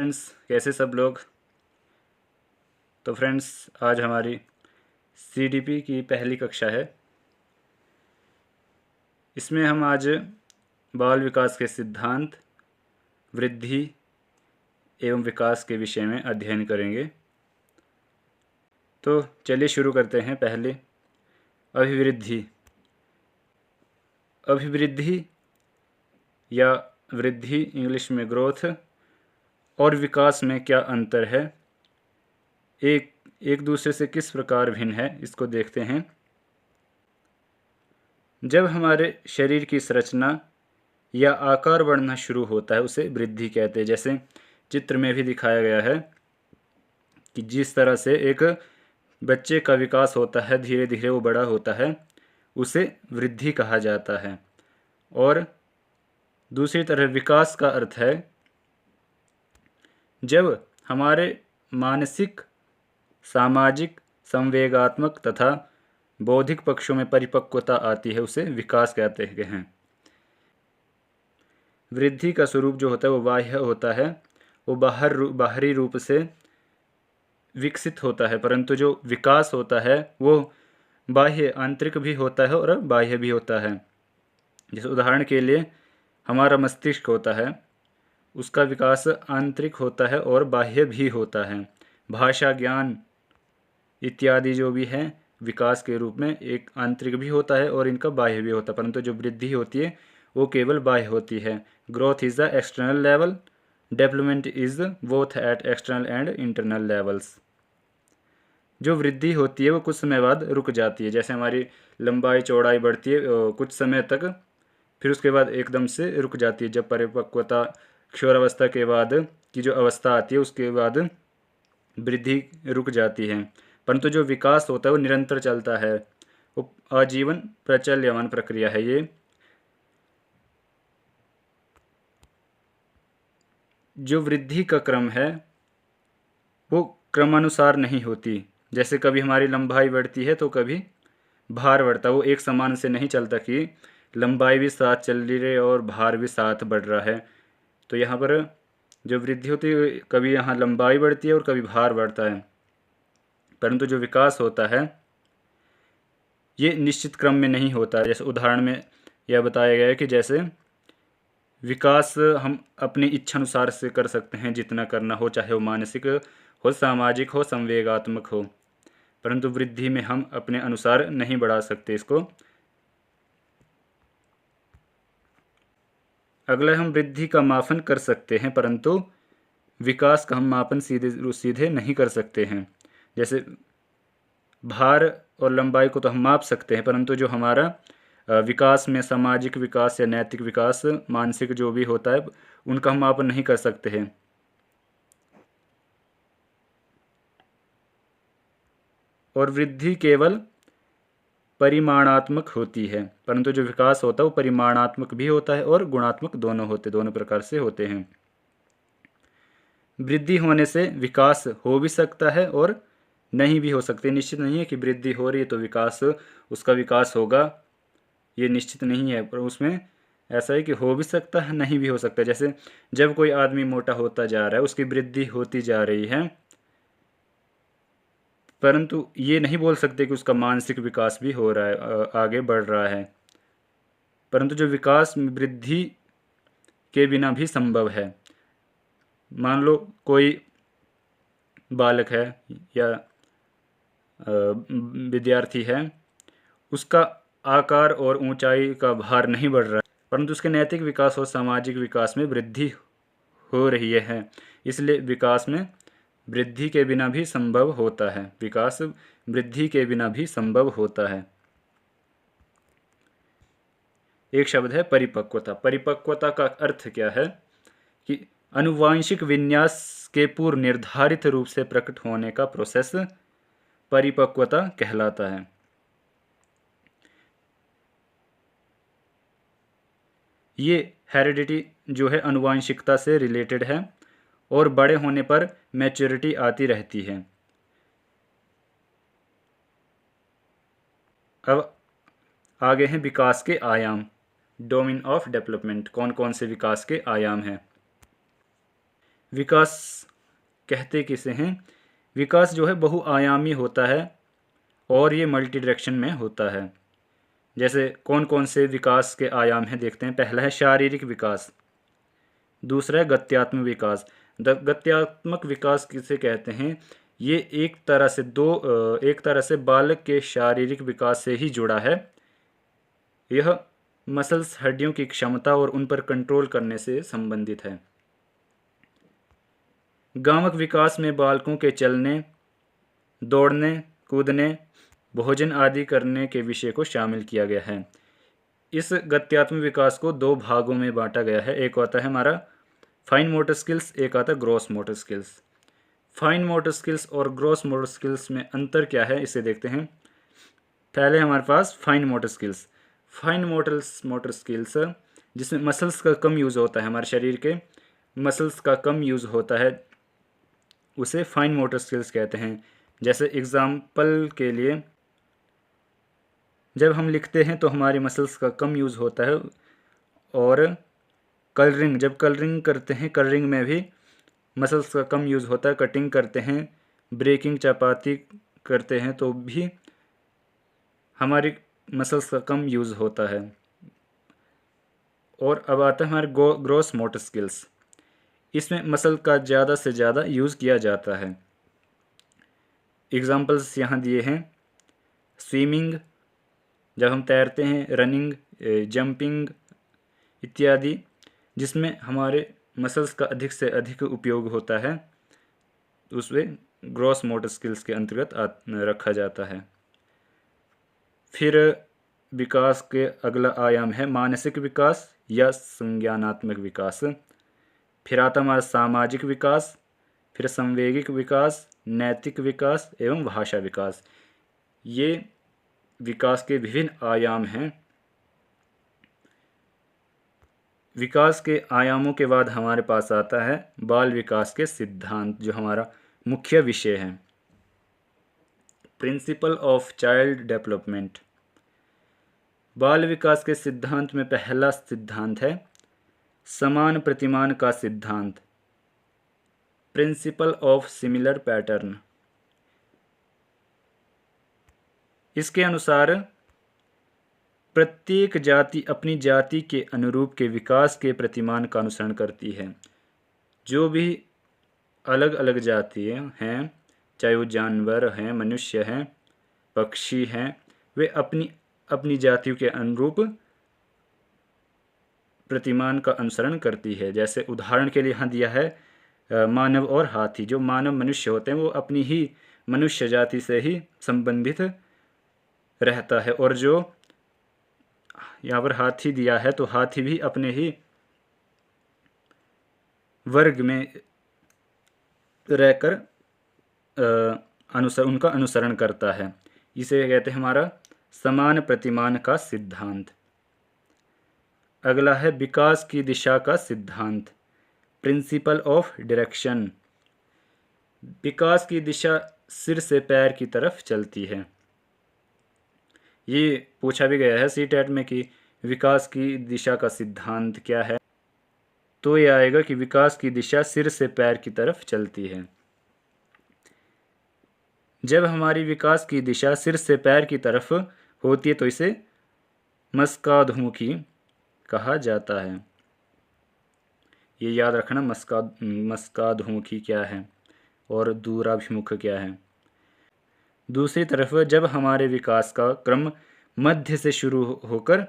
Friends, कैसे सब लोग। तो फ्रेंड्स, आज हमारी सीडीपी की पहली कक्षा है। इसमें हम आज बाल विकास के सिद्धांत, वृद्धि एवं विकास के विषय में अध्ययन करेंगे। तो चलिए शुरू करते हैं। पहले अभिवृद्धि। अभिवृद्धि या वृद्धि, इंग्लिश में ग्रोथ, और विकास में क्या अंतर है, एक दूसरे से किस प्रकार भिन्न है, इसको देखते हैं। जब हमारे शरीर की संरचना या आकार बढ़ना शुरू होता है उसे वृद्धि कहते हैं। जैसे चित्र में भी दिखाया गया है कि जिस तरह से एक बच्चे का विकास होता है, धीरे धीरे वो बड़ा होता है, उसे वृद्धि कहा जाता है। और दूसरी तरफ विकास का अर्थ है जब हमारे मानसिक, सामाजिक, संवेगात्मक तथा बौद्धिक पक्षों में परिपक्वता आती है, उसे विकास कहते हैं। वृद्धि का स्वरूप जो होता है वो बाह्य होता है, वो बाहरी रूप से विकसित होता है, परंतु जो विकास होता है वो बाह्य, आंतरिक भी होता है और बाह्य भी होता है। जैसे उदाहरण के लिए हमारा मस्तिष्क होता है, उसका विकास आंतरिक होता है और बाह्य भी होता है। भाषा ज्ञान इत्यादि जो भी है विकास के रूप में एक आंतरिक भी होता है और इनका बाह्य भी होता है, परंतु जो वृद्धि होती है वो केवल बाह्य होती है। Growth is the external level, development is both at external and internal levels. जो वृद्धि होती है वो कुछ समय बाद रुक जाती है। जैसे हमारी लंबाई चौड़ाई बढ़ती है कुछ समय तक, फिर उसके बाद एकदम से रुक जाती है। जब परिपक्वता, किशोरावस्था के बाद की जो अवस्था आती है उसके बाद वृद्धि रुक जाती है। परंतु जो विकास होता है वो निरंतर चलता है, वो आजीवन प्रचल्यमान प्रक्रिया है। ये जो वृद्धि का क्रम है वो क्रमानुसार नहीं होती। जैसे कभी हमारी लंबाई बढ़ती है तो कभी भार बढ़ता है, वो एक समान से नहीं चलता कि लंबाई भी साथ चल रही है और भार भी साथ बढ़ रहा है। तो यहाँ पर जो वृद्धि होती है कभी यहाँ लंबाई बढ़ती है और कभी भार बढ़ता है, परंतु जो विकास होता है ये निश्चित क्रम में नहीं होता है। जैसे उदाहरण में यह बताया गया है कि जैसे विकास हम अपनी इच्छा अनुसार से कर सकते हैं, जितना करना हो, चाहे वो मानसिक हो, सामाजिक हो, संवेगात्मक हो, परंतु वृद्धि में हम अपने अनुसार नहीं बढ़ा सकते इसको। अगला, हम वृद्धि का मापन कर सकते हैं परंतु विकास का हम मापन सीधे नहीं कर सकते हैं। जैसे भार और लंबाई को तो हम माप सकते हैं, परंतु जो हमारा विकास में सामाजिक विकास या नैतिक विकास, मानसिक जो भी होता है, उनका हम मापन नहीं कर सकते हैं। और वृद्धि केवल परिमाणात्मक होती है, परंतु जो विकास होता है वो परिमाणात्मक भी होता है और गुणात्मक दोनों प्रकार से होते हैं। वृद्धि होने से विकास हो भी सकता है और नहीं भी हो सकते। निश्चित नहीं है कि वृद्धि हो रही है तो विकास, उसका विकास होगा, ये निश्चित नहीं है। पर उसमें ऐसा है कि हो भी सकता है, नहीं भी हो सकता है। जैसे जब कोई आदमी मोटा होता जा रहा है, उसकी वृद्धि होती जा रही है, परंतु ये नहीं बोल सकते कि उसका मानसिक विकास भी हो रहा है, आगे बढ़ रहा है। परंतु जो विकास वृद्धि के बिना भी संभव है। मान लो कोई बालक है या विद्यार्थी है, उसका आकार और ऊंचाई का भार नहीं बढ़ रहा है, परंतु उसके नैतिक विकास और सामाजिक विकास में वृद्धि हो रही है। इसलिए विकास में वृद्धि के बिना भी संभव होता है, विकास वृद्धि के बिना भी संभव होता है। एक शब्द है परिपक्वता। परिपक्वता का अर्थ क्या है कि आनुवांशिक विन्यास के पूर्व निर्धारित रूप से प्रकट होने का प्रोसेस परिपक्वता कहलाता है। ये हेरिडिटी जो है आनुवांशिकता से रिलेटेड है और बड़े होने पर मैच्योरिटी आती रहती है। अब आगे हैं विकास के आयाम, डोमेन ऑफ डेवलपमेंट। कौन कौन से विकास के आयाम हैं? विकास कहते किसे हैं? विकास जो है बहुआयामी होता है और ये मल्टी डायरेक्शन में होता है। जैसे कौन कौन से विकास के आयाम हैं देखते हैं। पहला है शारीरिक विकास, दूसरा है गत्यात्मक विकास। गत्यात्मक विकास किसे कहते हैं? ये एक तरह से बालक के शारीरिक विकास से ही जुड़ा है। यह मसल्स हड्डियों की क्षमता और उन पर कंट्रोल करने से संबंधित है। गामक विकास में बालकों के चलने, दौड़ने, कूदने, भोजन आदि करने के विषय को शामिल किया गया है। इस गत्यात्मक विकास को दो भागों में बांटा गया है। एक होता है हमारा फाइन मोटर स्किल्स, एक आता है gross motor skills. Fine motor skills और ग्रॉस मोटर स्किल्स में अंतर क्या है इसे देखते हैं। पहले हमारे पास fine motor skills. Fine motor skills जिसमें मसल्स का कम यूज़ होता है, हमारे शरीर के मसल्स का कम यूज़ होता है, उसे फाइन मोटर स्किल्स कहते हैं। जैसे एग्जाम्पल के लिए, जब हम लिखते हैं तो हमारी मसल्स का कम यूज़ होता है। और जब कलरिंग करते हैं, कलरिंग में भी मसल्स का कम यूज़ होता है। कटिंग करते हैं, ब्रेकिंग चपाती करते हैं तो भी हमारी मसल्स का कम यूज़ होता है। और अब आता है हमारे ग्रॉस मोटर स्किल्स। इसमें मसल का ज़्यादा से ज़्यादा यूज़ किया जाता है। एग्जाम्पल्स यहाँ दिए हैं। स्विमिंग, जब हम तैरते हैं, रनिंग, जंपिंग इत्यादि, जिसमें हमारे मसल्स का अधिक से अधिक उपयोग होता है, उसमें ग्रॉस मोटर स्किल्स के अंतर्गत रखा जाता है। फिर विकास के अगला आयाम है मानसिक विकास या संज्ञानात्मक विकास। फिर आता हमारा सामाजिक विकास, फिर संवेगिक विकास, नैतिक विकास एवं भाषा विकास। ये विकास के विभिन्न आयाम हैं। विकास के आयामों के बाद हमारे पास आता है बाल विकास के सिद्धांत, जो हमारा मुख्य विषय है। Principle of child development. बाल विकास के सिद्धांत में पहला सिद्धांत है समान प्रतिमान का सिद्धांत, प्रिंसिपल ऑफ सिमिलर पैटर्न। इसके अनुसार प्रत्येक जाति अपनी जाति के अनुरूप के विकास के प्रतिमान का अनुसरण करती है। जो भी अलग अलग जातियाँ हैं, चाहे वो जानवर हैं, मनुष्य हैं, पक्षी हैं, वे अपनी अपनी जातियों के अनुरूप प्रतिमान का अनुसरण करती है। जैसे उदाहरण के लिए यहाँ दिया है मानव और हाथी। जो मानव मनुष्य होते हैं वो अपनी ही मनुष्य जाति से ही संबंधित रहता है, और जो यहाँ पर हाथी दिया है तो हाथी भी अपने ही वर्ग में रहकर उनका अनुसरण करता है। इसे कहते हैं हमारा समान प्रतिमान का सिद्धांत। अगला है विकास की दिशा का सिद्धांत, प्रिंसिपल ऑफ डायरेक्शन। विकास की दिशा सिर से पैर की तरफ चलती है। ये पूछा भी गया है सीटेट में कि विकास की दिशा का सिद्धांत क्या है, तो ये आएगा कि विकास की दिशा सिर से पैर की तरफ चलती है। जब हमारी विकास की दिशा सिर से पैर की तरफ होती है तो इसे मस्काधमुखी कहा जाता है। ये याद रखना, मस्काधमुखी क्या है और दूराभिमुख क्या है। दूसरी तरफ जब हमारे विकास का क्रम मध्य से शुरू होकर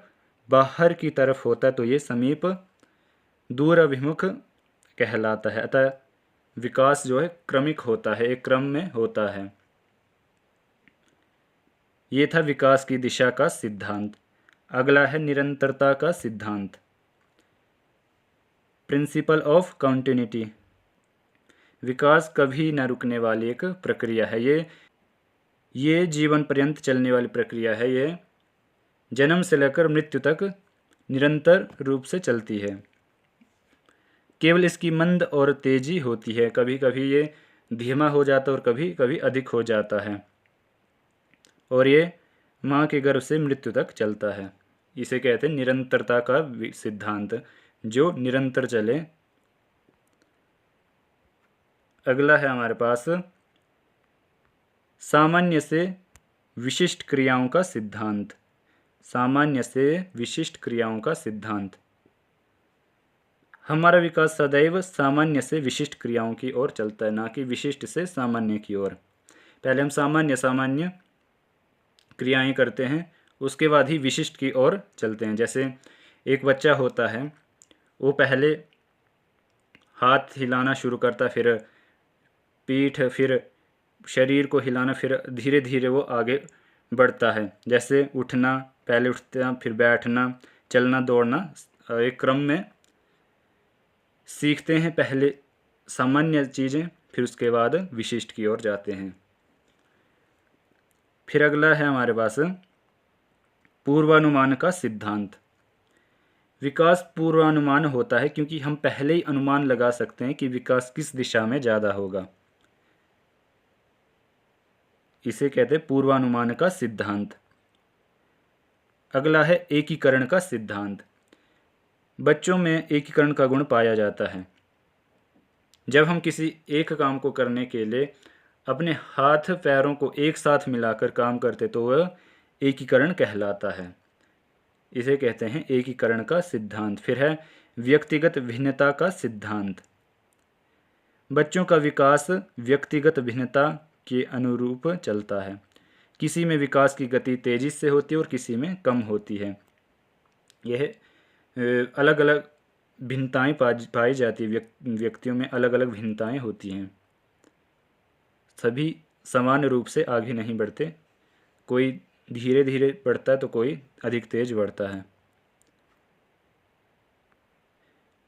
बाहर की तरफ होता है तो ये समीप दूराभिमुख कहलाता है। अतः विकास जो है क्रमिक होता है, एक क्रम में होता है। ये था विकास की दिशा का सिद्धांत। अगला है निरंतरता का सिद्धांत, प्रिंसिपल ऑफ कंटिन्यूटी। विकास कभी न रुकने वाली एक प्रक्रिया है। ये जीवन पर्यंत चलने वाली प्रक्रिया है। ये जन्म से लेकर मृत्यु तक निरंतर रूप से चलती है। केवल इसकी मंद और तेजी होती है। कभी कभी ये धीमा हो जाता है और कभी कभी अधिक हो जाता है। और ये माँ के गर्भ से मृत्यु तक चलता है। इसे कहते हैं निरंतरता का सिद्धांत, जो निरंतर चले। अगला है हमारे पास सामान्य से विशिष्ट क्रियाओं का सिद्धांत। सामान्य से विशिष्ट क्रियाओं का सिद्धांत। हमारा विकास सदैव सामान्य से विशिष्ट क्रियाओं की ओर चलता है, ना कि विशिष्ट से सामान्य की ओर। पहले हम सामान्य सामान्य क्रियाएं करते हैं, उसके बाद ही विशिष्ट की ओर चलते हैं। जैसे एक बच्चा होता है, वो पहले हाथ हिलाना शुरू करता, फिर पीठ, फिर शरीर को हिलाना, फिर धीरे धीरे वो आगे बढ़ता है। जैसे उठना, पहले उठना, फिर बैठना, चलना, दौड़ना, एक क्रम में सीखते हैं। पहले सामान्य चीज़ें, फिर उसके बाद विशिष्ट की ओर जाते हैं। फिर अगला है हमारे पास पूर्वानुमान का सिद्धांत। विकास पूर्वानुमान होता है क्योंकि हम पहले ही अनुमान लगा सकते हैं कि विकास किस दिशा में ज़्यादा होगा। इसे कहते हैं पूर्वानुमान का सिद्धांत। अगला है एकीकरण का सिद्धांत। बच्चों में एकीकरण का गुण पाया जाता है। जब हम किसी एक काम को करने के लिए अपने हाथ पैरों को एक साथ मिलाकर काम करते तो वह एकीकरण कहलाता है। इसे कहते हैं एकीकरण का सिद्धांत। फिर है व्यक्तिगत भिन्नता का सिद्धांत। बच्चों का विकास व्यक्तिगत भिन्नता के अनुरूप चलता है। किसी में विकास की गति तेजी से होती है और किसी में कम होती है। यह अलग अलग भिन्नताएं पाई जाती है। व्यक्तियों में अलग अलग भिन्नताएं होती हैं। सभी समान रूप से आगे नहीं बढ़ते, कोई धीरे धीरे बढ़ता है तो कोई अधिक तेज बढ़ता है।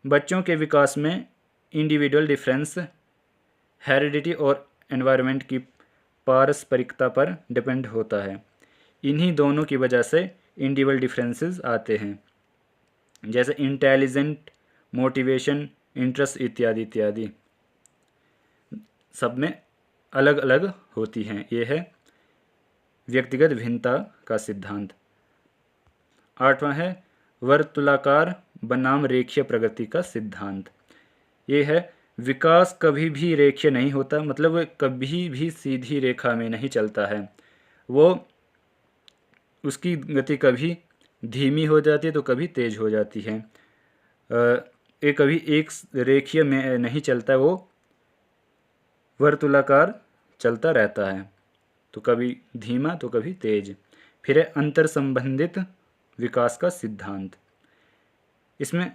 बच्चों के विकास में इंडिविजुअल डिफरेंस हेरिडिटी और एनवायरनमेंट की पारस्परिकता पर डिपेंड होता है। इन्हीं दोनों की वजह से इंडिविजुअल डिफरेंसेस आते हैं, जैसे इंटेलिजेंट, मोटिवेशन, इंटरेस्ट इत्यादि इत्यादि, सब में अलग अलग होती हैं। ये है व्यक्तिगत भिन्नता का सिद्धांत। 8वां है वर्तुलाकार बनाम रेखीय प्रगति का सिद्धांत। ये है विकास कभी भी रेखीय नहीं होता, मतलब वह कभी भी सीधी रेखा में नहीं चलता है। वो उसकी गति कभी धीमी हो जाती है तो कभी तेज हो जाती है। ये कभी एक रेखीय में नहीं चलता, वो वर्तुलाकार चलता रहता है, तो कभी धीमा तो कभी तेज। फिर है अंतर संबंधित विकास का सिद्धांत। इसमें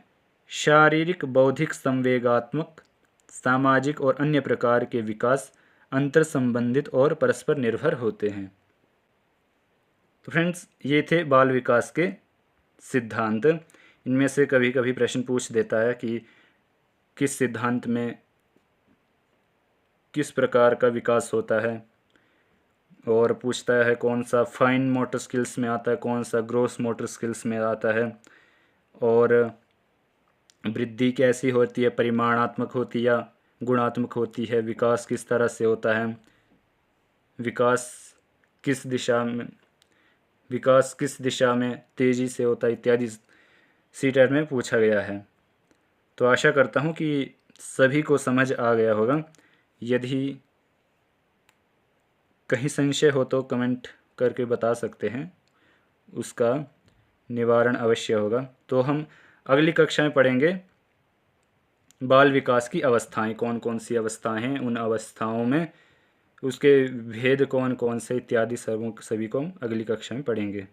शारीरिक, बौद्धिक, संवेगात्मक, सामाजिक और अन्य प्रकार के विकास अंतर संबंधित और परस्पर निर्भर होते हैं। तो फ्रेंड्स, ये थे बाल विकास के सिद्धांत। इनमें से कभी कभी प्रश्न पूछ देता है कि किस सिद्धांत में किस प्रकार का विकास होता है, और पूछता है कौन सा फाइन मोटर स्किल्स में आता है, कौन सा ग्रोस मोटर स्किल्स में आता है, और वृद्धि कैसी होती है, परिमाणात्मक होती है या गुणात्मक होती है, विकास किस तरह से होता है, विकास किस दिशा में तेज़ी से होता है इत्यादि सीटेट में पूछा गया है। तो आशा करता हूँ कि सभी को समझ आ गया होगा। यदि कहीं संशय हो तो कमेंट करके बता सकते हैं, उसका निवारण अवश्य होगा। तो हम अगली कक्षा में पढ़ेंगे बाल विकास की अवस्थाएं, कौन कौन सी अवस्थाएं हैं, उन अवस्थाओं में उसके भेद कौन कौन से इत्यादि सभी को हम अगली कक्षा में पढ़ेंगे।